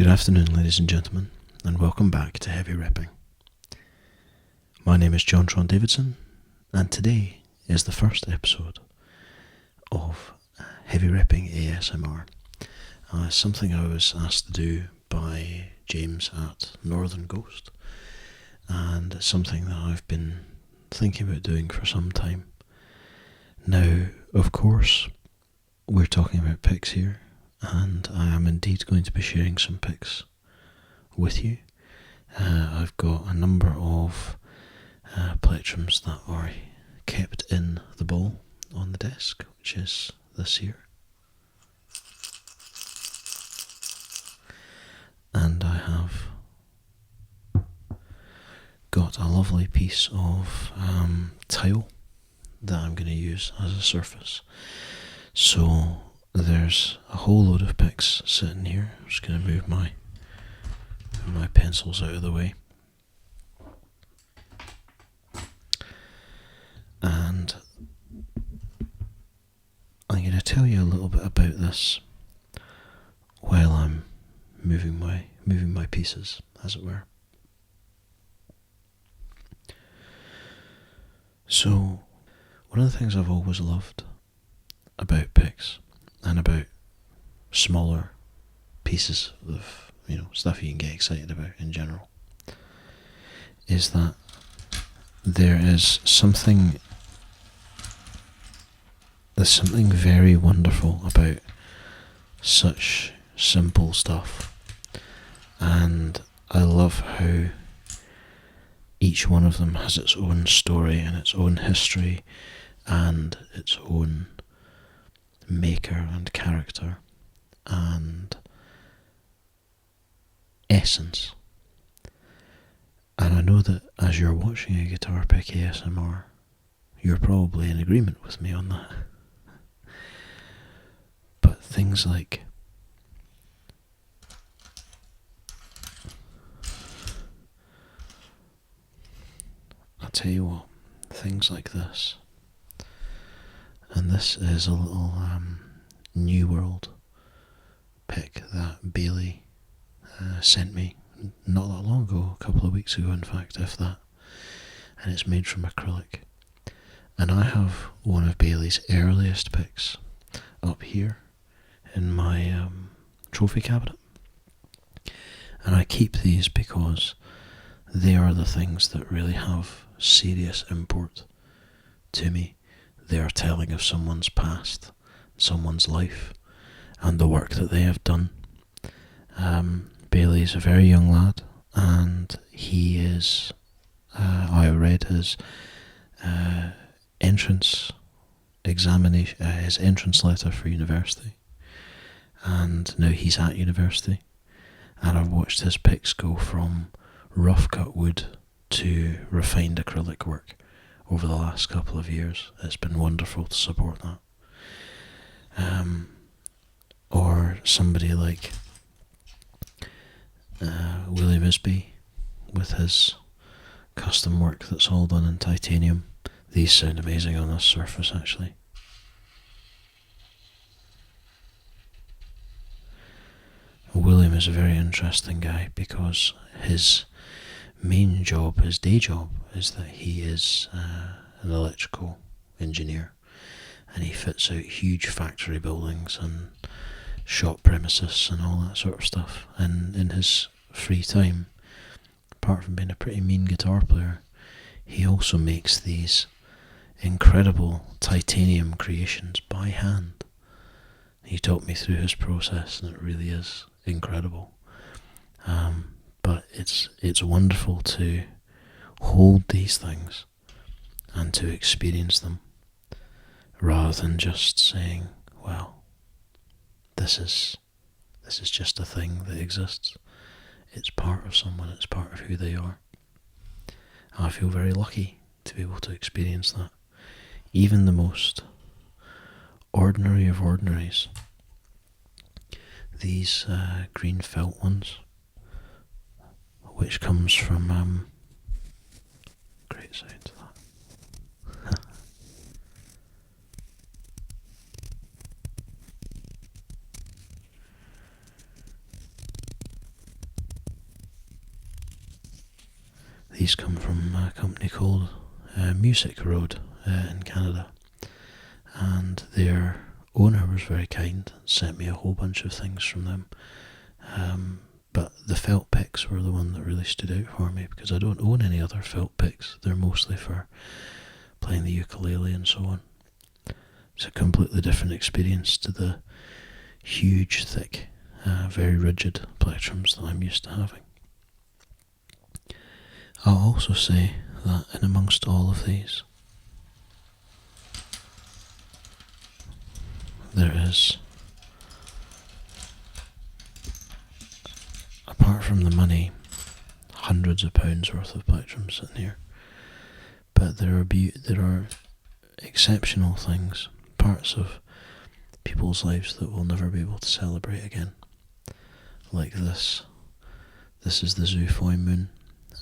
Good afternoon, ladies and gentlemen, and welcome back to Heavy Ripping. My name is John Tron Davidson, and today is the first episode of Heavy Ripping ASMR. Something I was asked to do by James at Northern Ghost, and something that I've been thinking about doing for some time. Now, of course, we're talking about pics here, and I am indeed going to be sharing some pics with you. I've got a number of plectrums that are kept in the ball on the desk, which is this here. And I have got a lovely piece of tile that I'm going to use as a surface. So there's a whole load of pics sitting here. I'm just going to move my pencils out of the way. And I'm going to tell you a little bit about this while I'm moving my pieces, as it were. So, one of the things I've always loved about pics and about smaller pieces of, stuff you can get excited about in general, is that there's something very wonderful about such simple stuff. And I love how each one of them has its own story and its own history and its own maker and character and essence. And I know that as you're watching a guitar pick ASMR, you're probably in agreement with me on that. But things like I'll tell you what, things like this. And this is a little New World pick that Bailey sent me not that long ago, a couple of weeks ago in fact, if that. And it's made from acrylic. And I have one of Bailey's earliest picks up here in my trophy cabinet. And I keep these because they are the things that really have serious import to me. They are telling of someone's past, someone's life, and the work that they have done. Bailey's a very young lad, and he is, I read his entrance examination, his entrance letter for university, and now he's at university, and I've watched his pics go from rough cut wood to refined acrylic work over the last couple of years. It's been wonderful to support that. Or somebody like William Isby with his custom work that's all done in titanium. These sound amazing on this surface, actually. William is a very interesting guy because his main job, his day job, is that he is an electrical engineer, and he fits out huge factory buildings and shop premises and all that sort of stuff. And in his free time, apart from being a pretty mean guitar player, he also makes these incredible titanium creations by hand. He taught me through his process, and it really is incredible. But it's wonderful to hold these things and to experience them, rather than just saying, well, this is just a thing that exists. It's part of someone, it's part of who they are. I feel very lucky to be able to experience that. Even the most ordinary of ordinaries. These green felt ones, which comes from great sound to that. These come from a company called Music Road in Canada, and their owner was very kind and sent me a whole bunch of things from them. But the felt picks were the one that really stood out for me, because I don't own any other felt picks. They're mostly for playing the ukulele and so on. It's a completely different experience to the huge, thick, very rigid plectrums that I'm used to having. I'll also say that in amongst all of these, there is, apart from the money, hundreds of pounds worth of plectrums sitting here. But there are exceptional things, parts of people's lives that we'll never be able to celebrate again. Like this. This is the Zoofoy moon,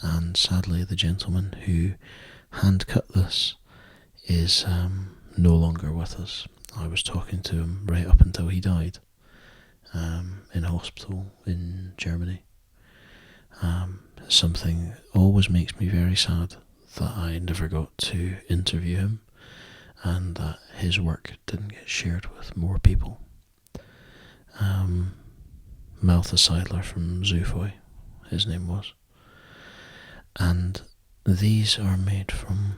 and sadly the gentleman who hand cut this is no longer with us. I was talking to him right up until he died in hospital in Germany. Something always makes me very sad that I never got to interview him, and that his work didn't get shared with more people. Maltha Seidler from Zoofoy, his name was. And these are made from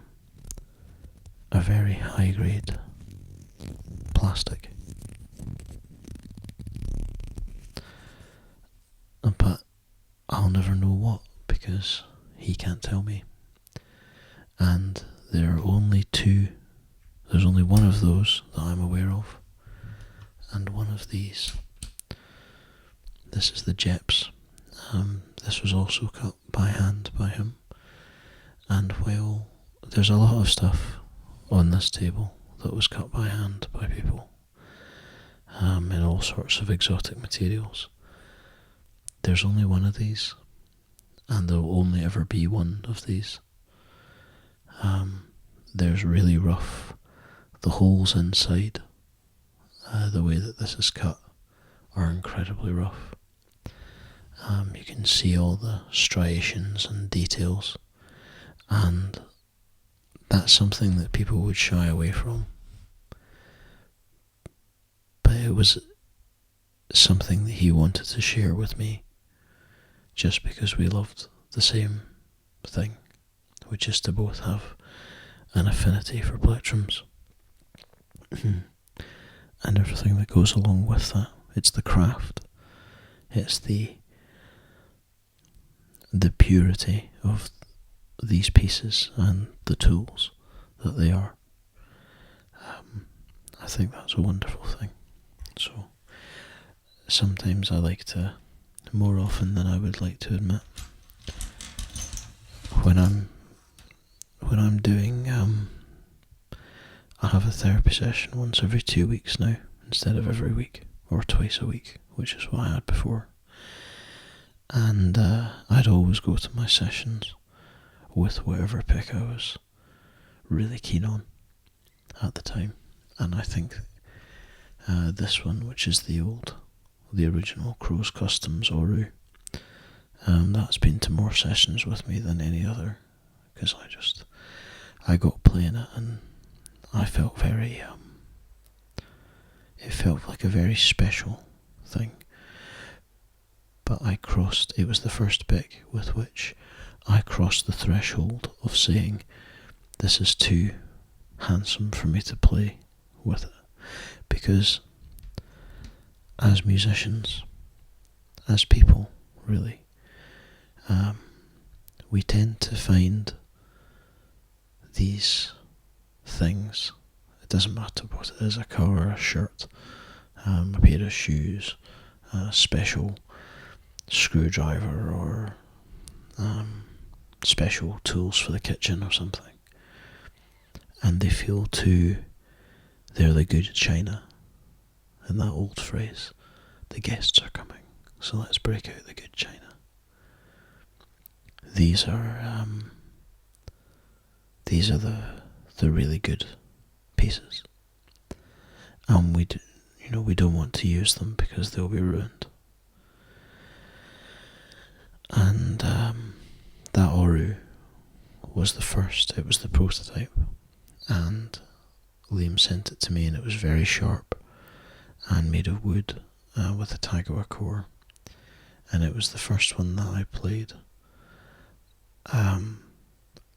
a very high grade plastic. But I'll never know what, because he can't tell me. And there are only two. There's only one of those that I'm aware of, and one of these. This is the Jeps. This was also cut by hand by him. And while there's a lot of stuff on this table that was cut by hand by people, in all sorts of exotic materials, there's only one of these, and there will only ever be one of these. There's really rough. The holes inside, the way that this is cut, are incredibly rough. You can see all the striations and details, and that's something that people would shy away from. But it was something that he wanted to share with me, just because we loved the same thing, which is to both have an affinity for plectrums. And everything that goes along with that. It's the craft, it's the purity of these pieces and the tools that they are. I think that's a wonderful thing. So sometimes I like to, more often than I would like to admit, when I'm doing I have a therapy session once every 2 weeks now, instead of every week, or twice a week, which is what I had before. And I'd always go to my sessions with whatever pick I was really keen on at the time. And I think this one, which is the original Crow's Customs Oru, that's been to more sessions with me than any other, because I got playing it, and I felt very, it felt like a very special thing. But it was the first pick with which I crossed the threshold of saying, this is too handsome for me to play with it. Because as musicians, as people, really, we tend to find these things. It doesn't matter what it is, a car, a shirt, a pair of shoes, a special screwdriver, or special tools for the kitchen or something. And they feel they're the good china. In that old phrase, the guests are coming, so let's break out the good china. These are the really good pieces, and we don't want to use them because they'll be ruined. And that Oru was the first. It was the prototype, and Liam sent it to me, and it was very sharp and made of wood with a Tagawa core, and it was the first one that I played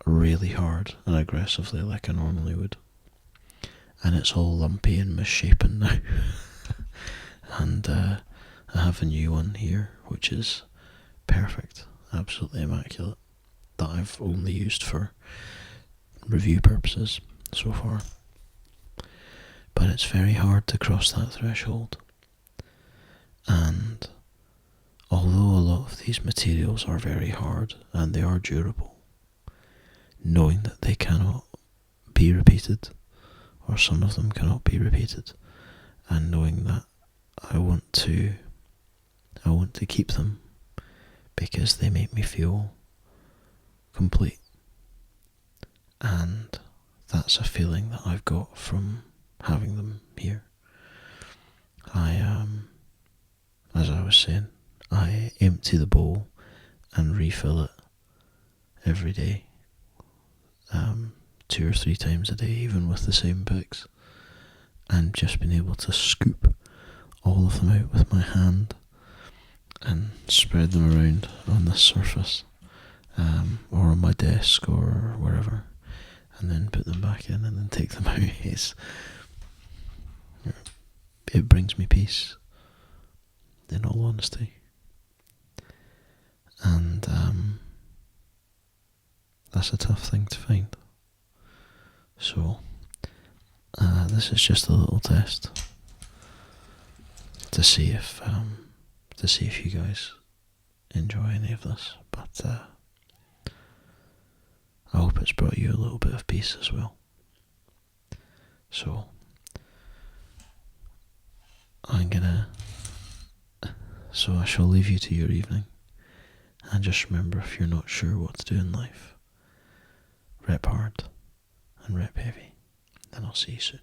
really hard and aggressively like I normally would, and it's all lumpy and misshapen now. And I have a new one here which is perfect, absolutely immaculate, that I've only used for review purposes so far. But it's very hard to cross that threshold, and although a lot of these materials are very hard and they are durable, knowing that they cannot be repeated, or some of them cannot be repeated, and knowing that I want to keep them because they make me feel complete, and that's a feeling that I've got from having them here. As I was saying, I empty the bowl and refill it every day, 2 or 3 times a day, even with the same picks, and just been able to scoop all of them out with my hand and spread them around on this surface, or on my desk or wherever, and then put them back in and then take them out. It brings me peace, in all honesty, and that's a tough thing to find. So this is just a little test to see if you guys enjoy any of this, but I hope it's brought you a little bit of peace as well. So I shall leave you to your evening, and just remember, if you're not sure what to do in life, rep hard and rep heavy, and I'll see you soon.